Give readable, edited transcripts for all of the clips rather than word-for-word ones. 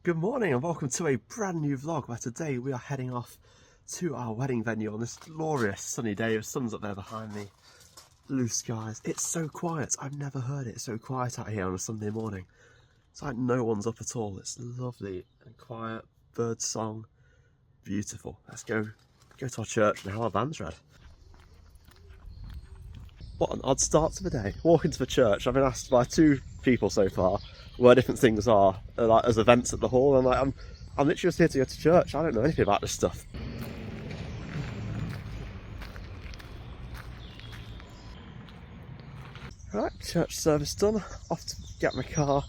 Good morning and welcome to a brand new vlog where today we are heading off to our wedding venue on this glorious sunny day. The sun's up there behind me, blue skies. It's so quiet. I've never heard it so quiet out here on a Sunday morning. It's like no one's up at all. It's lovely and quiet, bird song, beautiful. Let's go to our church and have our bands read. What an odd start to the day. Walking to the church, I've been asked by two people so far where different things are, like as events at the hall. I'm literally just here to go to church. I don't know anything about this stuff. Right, church service done. Off to get my car.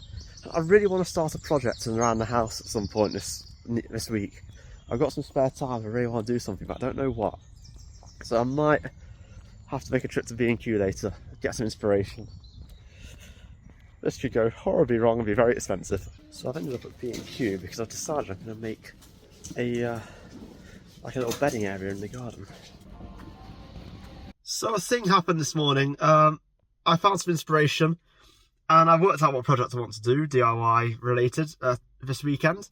I really want to start a project around the house at some point this week. I've got some spare time. I really want to do something, but I don't know what. So I might have to make a trip to B&Q later, get some inspiration. This could go horribly wrong and be very expensive. So I've ended up at B&Q because I've decided I'm going to make a little bedding area in the garden. So a thing happened this morning. I found some inspiration and I've worked out what project I want to do, DIY related, this weekend.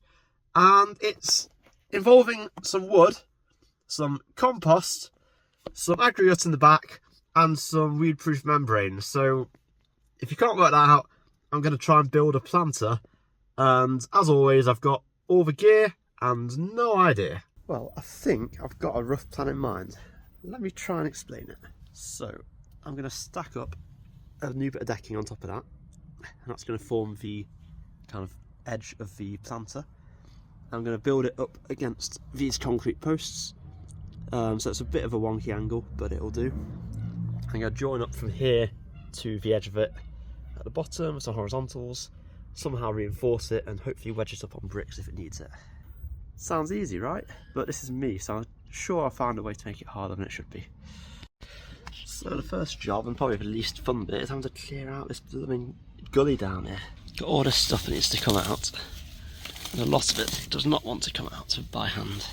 And it's involving some wood, some compost, some aggregate in the back, and some weed-proof membrane. So if you can't work that out, I'm going to try and build a planter, and as always I've got all the gear and no idea. Well, I think I've got a rough plan in mind. Let me try and explain it. So I'm going to stack up a new bit of decking on top of that, and that's going to form the kind of edge of the planter. I'm going to build it up against these concrete posts, so it's a bit of a wonky angle, but it'll do. I'm going to join up from here to the edge of it at the bottom with some horizontals, somehow reinforce it and hopefully wedge it up on bricks if it needs it. Sounds easy, right? But this is me, so I'm sure I found a way to make it harder than it should be. So the first job, and probably the least fun bit, is having to clear out this blooming gully down here. Got all this stuff that needs to come out, and a lot of it does not want to come out by hand.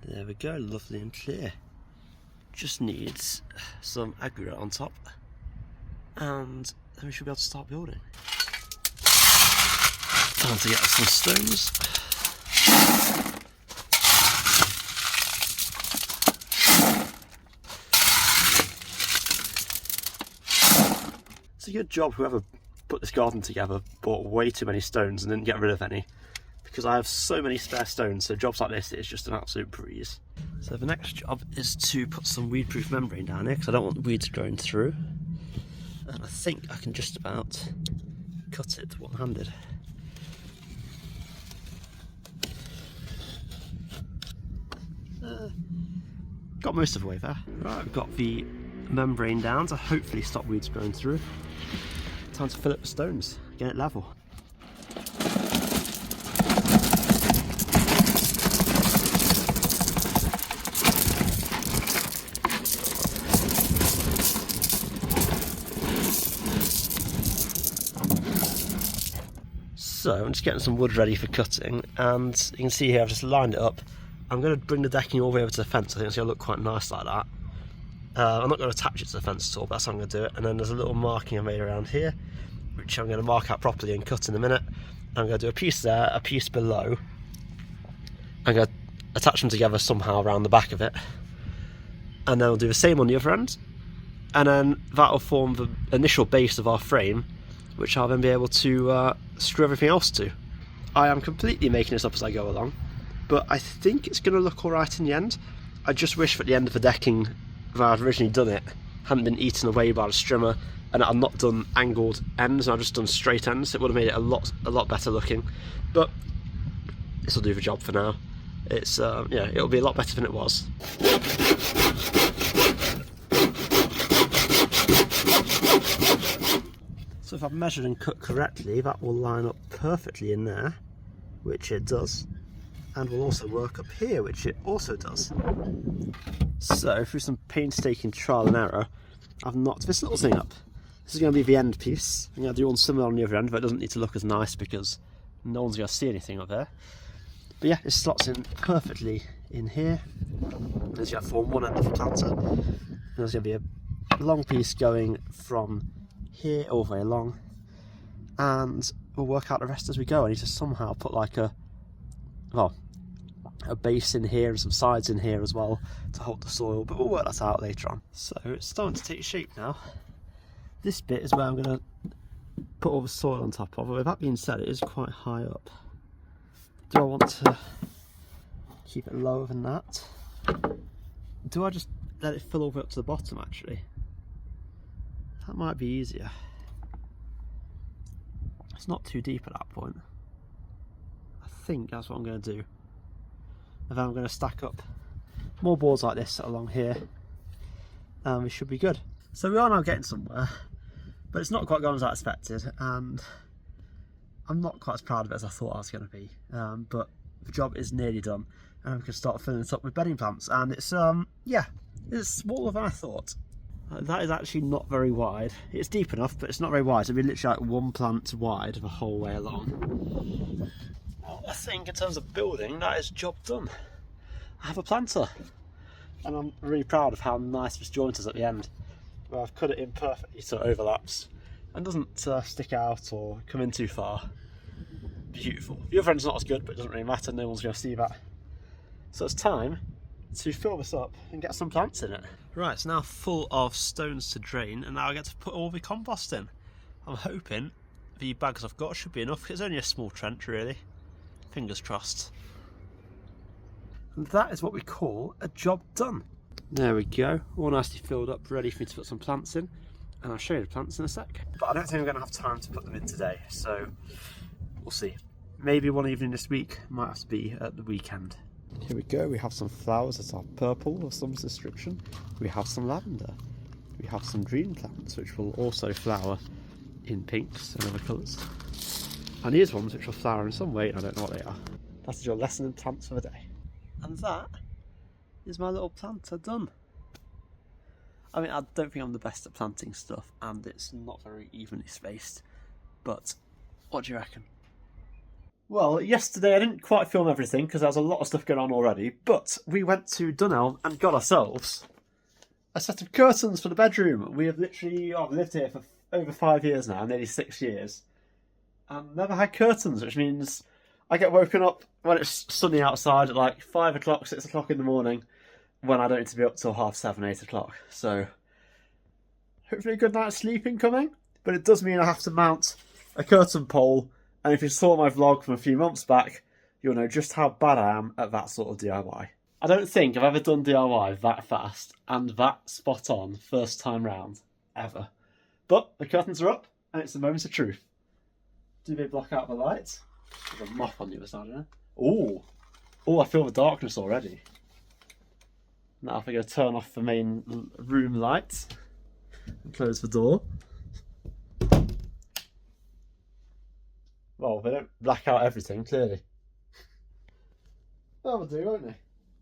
There we go, lovely and clear. Just needs some aggregate on top, and then we should be able to start building. Time to get some stones. It's a good job whoever put this garden together bought way too many stones and didn't get rid of any, because I have so many spare stones, so jobs like this is just an absolute breeze. So the next job is to put some weed-proof membrane down here, because I don't want the weeds growing through. And I think I can just about cut it one-handed. Got most of the way there. Right, I've got the membrane down to hopefully stop weeds growing through. Time to fill up the stones, get it level. So I'm just getting some wood ready for cutting, and you can see here I've just lined it up. I'm going to bring the decking all the way over to the fence. I think it's going to look quite nice like that. I'm not going to attach it to the fence at all, but that's how I'm going to do it. And then there's a little marking I made around here, which I'm going to mark out properly and cut in a minute. I'm going to do a piece there, a piece below. I'm going to attach them together somehow around the back of it, and then I'll do the same on the other end, and then that'll form the initial base of our frame, which I'll then be able to screw everything else to. I am completely making this up as I go along, but I think it's going to look alright in the end. I just wish that the end of the decking that I'd originally done it hadn't been eaten away by the strimmer, and I've not done angled ends, and I've just done straight ends. It would have made it a lot better looking, but this will do the job for now. It's yeah, it'll be a lot better than it was. So if I've measured and cut correctly, that will line up perfectly in there, which it does, and will also work up here, which it also does. So through some painstaking trial and error, I've knocked this little thing up. This is going to be the end piece. I'm going to do one similar on the other end, but it doesn't need to look as nice because no one's going to see anything up there. But yeah, it slots in perfectly in here. There's going to form one end of the planter. And there's going to be a long piece going from here all the way along, and we'll work out the rest as we go. I need to somehow put like a base in here and some sides in here as well to hold the soil, but we'll work that out later on. So it's starting to take shape now. This bit is where I'm going to put all the soil on top of it. With that being said, it is quite high up. Do I want to keep it lower than that? Do I just let it fill all the way up to the bottom actually? That might be easier. It's not too deep at that point. I think that's what I'm going to do. And then I'm going to stack up more boards like this along here, and we should be good. So we are now getting somewhere, but it's not quite gone as I expected, and I'm not quite as proud of it as I thought I was going to be. But the job is nearly done, and we can start filling it up with bedding plants. And it's yeah, it's smaller than I thought. That is actually not very wide. It's deep enough, but it's not very wide. So it'll be literally like one plant wide the whole way along. Well, I think in terms of building, that is job done. I have a planter, and I'm really proud of how nice this joint is at the end, where I've cut it in perfectly so it overlaps and doesn't stick out or come in too far. Beautiful. The other end's not as good, but it doesn't really matter. No one's going to see that. So it's time to fill this up and get some plants in it. Right, it's now full of stones to drain, and now I get to put all the compost in. I'm hoping the bags I've got should be enough. It's only a small trench really. Fingers crossed. And that is what we call a job done. There we go, all nicely filled up, ready for me to put some plants in, and I'll show you the plants in a sec. But I don't think I'm going to have time to put them in today, so we'll see. Maybe one evening this week, might have to be at the weekend. Here we go, we have some flowers that are purple of some description. We have some lavender. We have some green plants which will also flower in pinks and other colours. And here's ones which will flower in some way, and I don't know what they are. That is your lesson in plants for the day. And that is my little planter done. I mean, I don't think I'm the best at planting stuff, and it's not very evenly spaced, but what do you reckon? Well, yesterday I didn't quite film everything because there was a lot of stuff going on already, but we went to Dunelm and got ourselves a set of curtains for the bedroom. We have literally lived here for over 5 years now, nearly 6 years, and never had curtains, which means I get woken up when it's sunny outside at like 5 o'clock, 6 o'clock in the morning, when I don't need to be up till 7:30, 8 o'clock. So hopefully a good night's sleeping coming, but it does mean I have to mount a curtain pole. And if you saw my vlog from a few months back, you'll know just how bad I am at that sort of DIY. I don't think I've ever done DIY that fast and that spot on first time round, ever. But the curtains are up, and it's the moment of truth. Do they block out the lights? There's a moth on the other side, isn't there? Oh, I feel the darkness already. Now if I go turn off the main room lights and close the door. Well, they don't black out everything, clearly. Well, they'll do, won't they?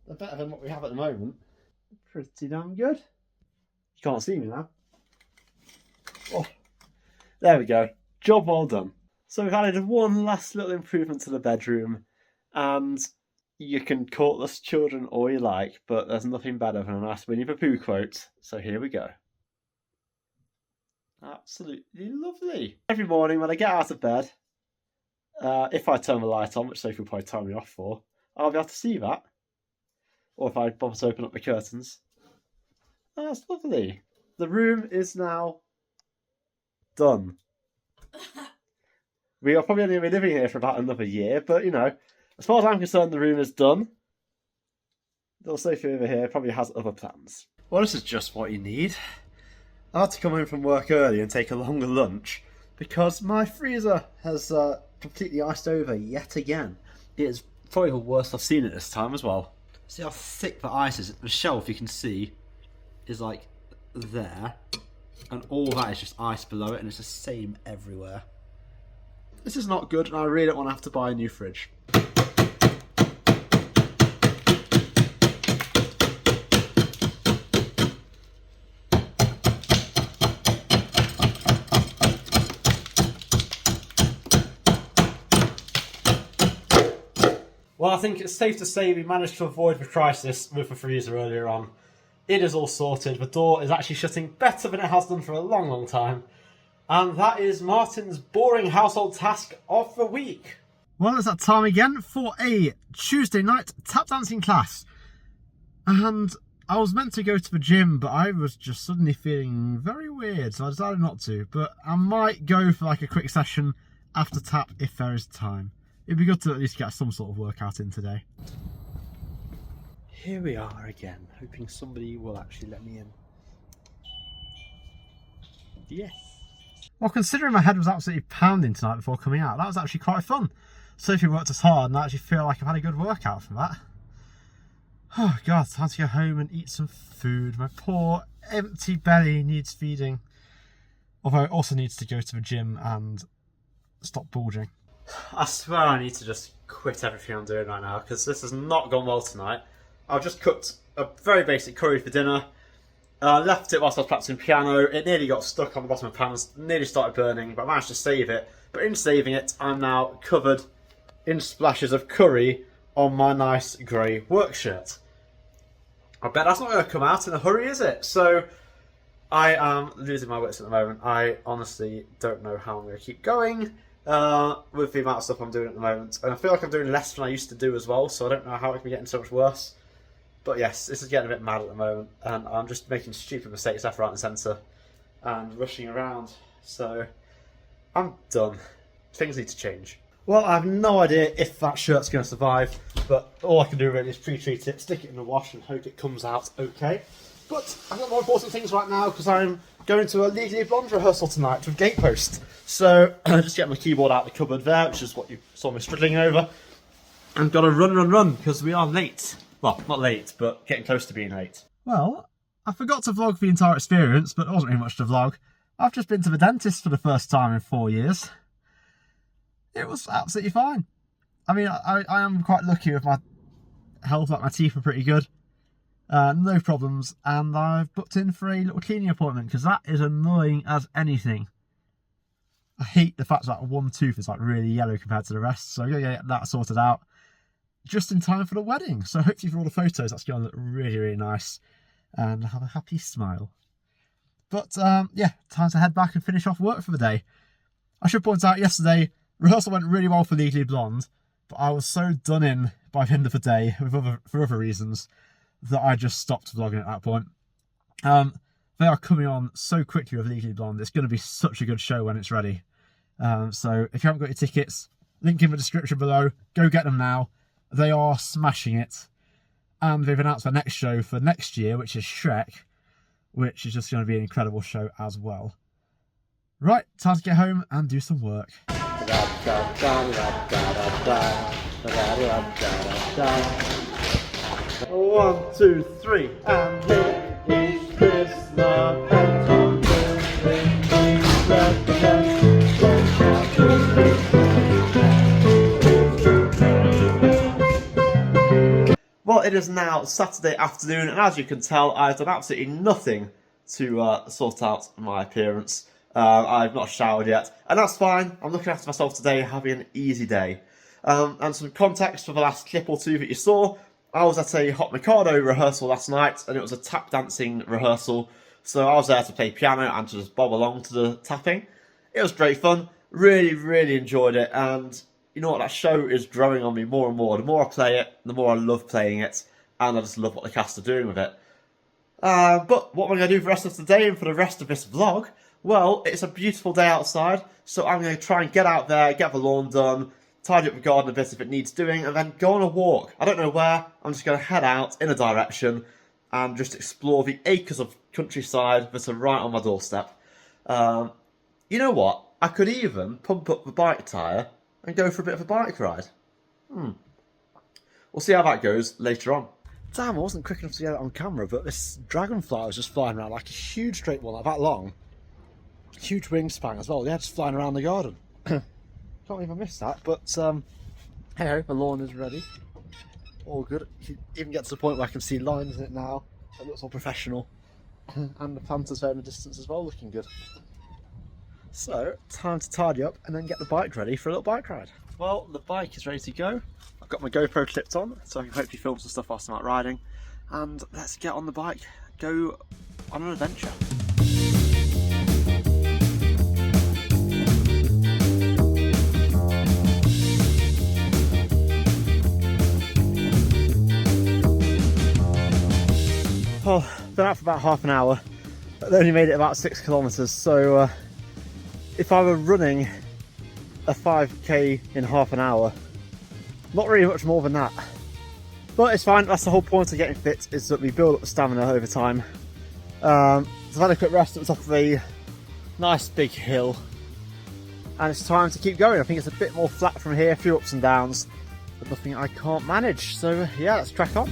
They're better than what we have at the moment. Pretty damn good. You can't see me now. Oh, there we go. Job well done. So we've added one last little improvement to the bedroom, and you can call this children all you like, but there's nothing better than a nice Winnie the Pooh quote. So here we go. Absolutely lovely. Every morning when I get out of bed, if I turn the light on, which Sophie will probably turn me off for, I'll be able to see that. Or if I bother to open up the curtains. That's lovely. The room is now done. We are probably only going to be living here for about another year, but you know, as far as I'm concerned, the room is done. Little Sophie over here probably has other plans. Well, this is just what you need. I had to come home from work early and take a longer lunch because my freezer has completely iced over yet again. It is probably the worst I've seen it this time as well. See how thick the ice is? The shelf, you can see, is like there, and all that is just ice below it, and it's the same everywhere. This is not good, and I really don't want to have to buy a new fridge. Well, I think it's safe to say we managed to avoid the crisis with the freezer earlier on. It is all sorted. The door is actually shutting better than it has done for a long, long time. And that is Martin's boring household task of the week. Well, it's that time again for a Tuesday night tap dancing class. And I was meant to go to the gym, but I was just suddenly feeling very weird, so I decided not to. But I might go for like a quick session after tap if there is time. It'd be good to at least get some sort of workout in today. Here we are again, hoping somebody will actually let me in. Yes. Well, considering my head was absolutely pounding tonight before coming out, that was actually quite fun. Sophie worked as hard and I actually feel like I've had a good workout from that. Oh God, time to go home and eat some food. My poor empty belly needs feeding. Although it also needs to go to the gym and stop bulging. I swear I need to just quit everything I'm doing right now because this has not gone well tonight. I've just cooked a very basic curry for dinner. Left it whilst I was practicing piano. It nearly got stuck on the bottom of the pan, nearly started burning, but I managed to save it. But in saving it, I'm now covered in splashes of curry on my nice grey work shirt. I bet that's not going to come out in a hurry, is it? So I am losing my wits at the moment. I honestly don't know how I'm going to keep going with the amount of stuff I'm doing at the moment. And I feel like I'm doing less than I used to do as well, so I don't know how it can be getting so much worse. But yes, this is getting a bit mad at the moment, and I'm just making stupid mistakes left, right and centre, and rushing around. So I'm done. Things need to change. Well, I have no idea if that shirt's going to survive, but all I can do really is pre-treat it, stick it in the wash, and hope it comes out okay. But I've got more important things right now because I'm going to a Legally Blonde rehearsal tonight with Gatepost. So just get my keyboard out of the cupboard there, which is what you saw me struggling over, and got to run because we are late. Well, not late, but getting close to being late. Well, I forgot to vlog the entire experience, but there wasn't really much to vlog. I've just been to the dentist for the first time in 4 years. It was absolutely fine. I mean, I am quite lucky with my health, like my teeth are pretty good. No problems, and I've booked in for a little cleaning appointment, because that is annoying as anything. I hate the fact that one tooth is like really yellow compared to the rest, so I'm going to get that sorted out just in time for the wedding. So hopefully for all the photos that's going to look really, really nice and have a happy smile. But yeah, time to head back and finish off work for the day. I should point out yesterday, rehearsal went really well for Legally Blonde, but I was so done in by the end of the day for other reasons that I just stopped vlogging at that point. They are coming on so quickly with Legally Blonde. It's going to be such a good show when it's ready. So if you haven't got your tickets, link in the description below. Go get them now. They are smashing it. And they've announced their next show for next year, which is Shrek, which is just going to be an incredible show as well. Right, time to get home and do some work. 1, 2, 3, and here is Chris the Pencil. Well, it is now Saturday afternoon, and as you can tell, I've done absolutely nothing to sort out my appearance. I've not showered yet, and that's fine. I'm looking after myself today, having an easy day. And some context for the last clip or two that you saw, I was at a Hot Mikado rehearsal last night, and it was a tap dancing rehearsal. So I was there to play piano and to just bob along to the tapping. It was great fun. Really, really enjoyed it, and you know what, that show is growing on me more and more. The more I play it, the more I love playing it, and I just love what the cast are doing with it. But what am I going to do for the rest of the day and for the rest of this vlog? Well, it's a beautiful day outside, so I'm going to try and get out there, get the lawn done, tidy up the garden a bit if it needs doing, and then go on a walk. I don't know where, I'm just going to head out in a direction and just explore the acres of countryside that are right on my doorstep. You know what? I could even pump up the bike tyre and go for a bit of a bike ride. We'll see how that goes later on. Damn, I wasn't quick enough to get it on camera, but this dragonfly was just flying around like a huge straight one, like that long. Huge wingspan as well. Yeah, just flying around the garden. Can't believe I missed that, but hey, the lawn is ready. All good. You even get to the point where I can see lines in it now. It looks all professional. And the planters there in the distance as well, looking good. So, time to tidy up and then get the bike ready for a little bike ride. Well, the bike is ready to go. I've got my GoPro clipped on, so I can hopefully film some stuff whilst I'm out riding. And let's get on the bike, go on an adventure. Well, been out for about half an hour, but they only made it about 6 kilometres, so if I were running a 5k in half an hour, not really much more than that. But it's fine, that's the whole point of getting fit, is that we build up the stamina over time. So I've had a quick rest at the top of a nice big hill, and it's time to keep going. I think it's a bit more flat from here, a few ups and downs, but nothing I can't manage. So yeah, let's crack on.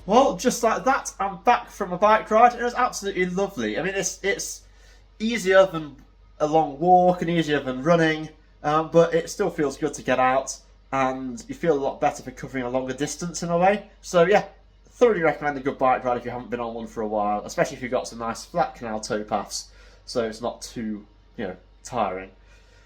Well, just like that, I'm back from a bike ride. It was absolutely lovely. I mean, it's easier than a long walk and easier than running, but it still feels good to get out, and you feel a lot better for covering a longer distance in a way. So yeah, thoroughly recommend a good bike ride if you haven't been on one for a while, especially if you've got some nice flat canal towpaths, so it's not too, tiring.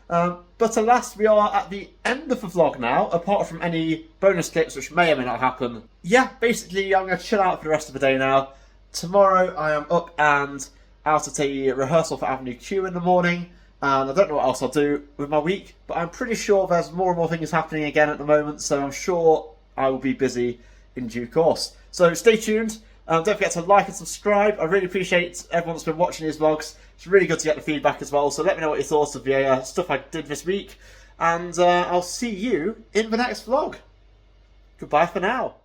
But alas, we are at the end of the vlog now, apart from any bonus clips which may or may not happen. Yeah, basically I'm going to chill out for the rest of the day now. Tomorrow I am up and out at a rehearsal for Avenue Q in the morning, and I don't know what else I'll do with my week, but I'm pretty sure there's more and more things happening again at the moment, so I'm sure I will be busy in due course. So stay tuned. Don't forget to like and subscribe. I really appreciate everyone that's been watching these vlogs. It's really good to get the feedback as well, so let me know what you thought of the stuff I did this week, and I'll see you in the next vlog. Goodbye for now.